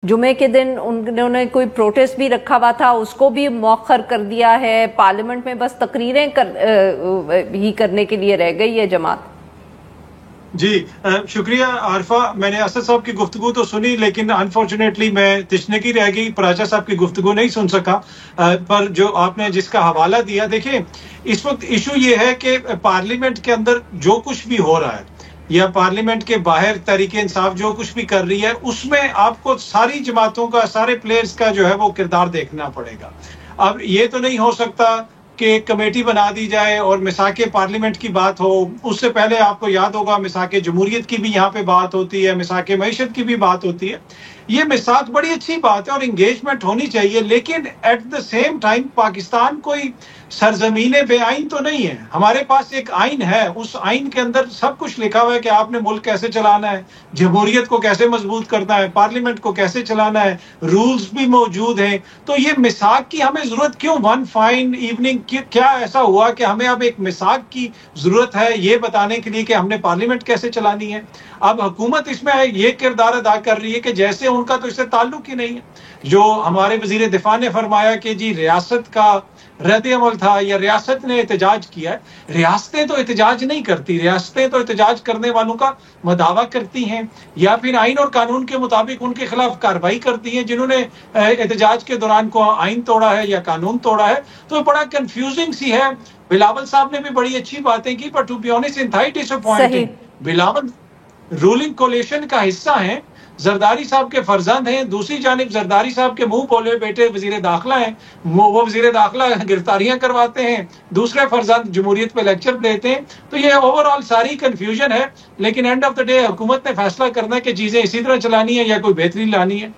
जुमे के दिन उन्होंने कोई प्रोटेस्ट भी रखा हुआ था, उसको भी मौखर कर दिया है। पार्लियामेंट में बस तकरीरें ही करने के लिए रह गई है जमात। जी शुक्रिया आरफा। मैंने असद साहब की गुफ्तगू तो सुनी, लेकिन अनफॉर्चुनेटली मैं तिश्नगी रह गई, पराचा साहब की गुफ्तगू नहीं सुन सका। पर जो आपने जिसका हवाला दिया, देखिए इस वक्त इशू ये है कि पार्लियामेंट के अंदर जो कुछ भी हो रहा है या पार्लियामेंट के बाहर तहरीक इंसाफ जो कुछ भी कर रही है, उसमें आपको सारी जमातों का, सारे प्लेयर्स का जो है वो किरदार देखना पड़ेगा। अब ये तो नहीं हो सकता कि एक कमेटी बना दी जाए और मिसाके पार्लियामेंट की बात हो। उससे पहले आपको याद होगा मिसाके जमहूरियत की भी यहाँ पे बात होती है, मिसाके मईशत की भी बात होती है। ये मिसाक बड़ी अच्छी बात है और इंगेजमेंट होनी चाहिए, लेकिन at the same time Pakistan कोई सरजमीन बेआइन तो नहीं है। हमारे पास एक आइन है, उस आइन के अंदर सब कुछ लिखा हुआ है कि आपने मुल्क कैसे चलाना है, जमहूरियत को कैसे मजबूत करना है, पार्लियामेंट को कैसे चलाना है, रूल्स भी मौजूद हैं। तो ये मिसाक की हमें जरूरत क्यों? वन फाइन इवनिंग क्या ऐसा हुआ कि हमें अब एक मिसाक की जरूरत है ये बताने के लिए कि हमने पार्लियामेंट कैसे चलानी है? अब हुकूमत इसमें ये किरदार अदा कर रही है कि जैसे उनका तो इससे ताल्लुक ही नहीं है। जो हमारे वजीर दिफा ने फरमाया कि जी रियासत का रद्द अमल था या रियासत ने एहतजाज किया है। रियासतें तो एहतजाज नहीं करती, रियासतें तो एहतजाज करने वालों का मदावा करती हैं या फिर आइन और कानून के मुताबिक उनके खिलाफ कार्रवाई करती हैं जिन्होंने एहतजाज के दौरान को आइन तोड़ा है या कानून तोड़ा है। तो बड़ा कंफ्यूजिंग सी है। बिलावल साहब ने भी बड़ी अच्छी बातें की, पर टू बी ऑनेस्ट इंतहाई डिसअपॉइंटिंग। बिलावल रूलिंग कोलिशन का हिस्सा हैं, जरदारी साहब के फर्जंद हैं। दूसरी जानिब जरदारी साहब के मुंह बोले बेटे वजीर दाखिला हैं, वो वजीर दाखिला गिरफ्तारियां करवाते हैं, दूसरे फर्जंद जमहूरियत पे लेक्चर देते हैं। तो ये ओवरऑल सारी कंफ्यूजन है। लेकिन एंड ऑफ द डे हुकूमत ने फैसला करना है कि चीजें इसी तरह चलानी है या कोई बेहतरी लानी है।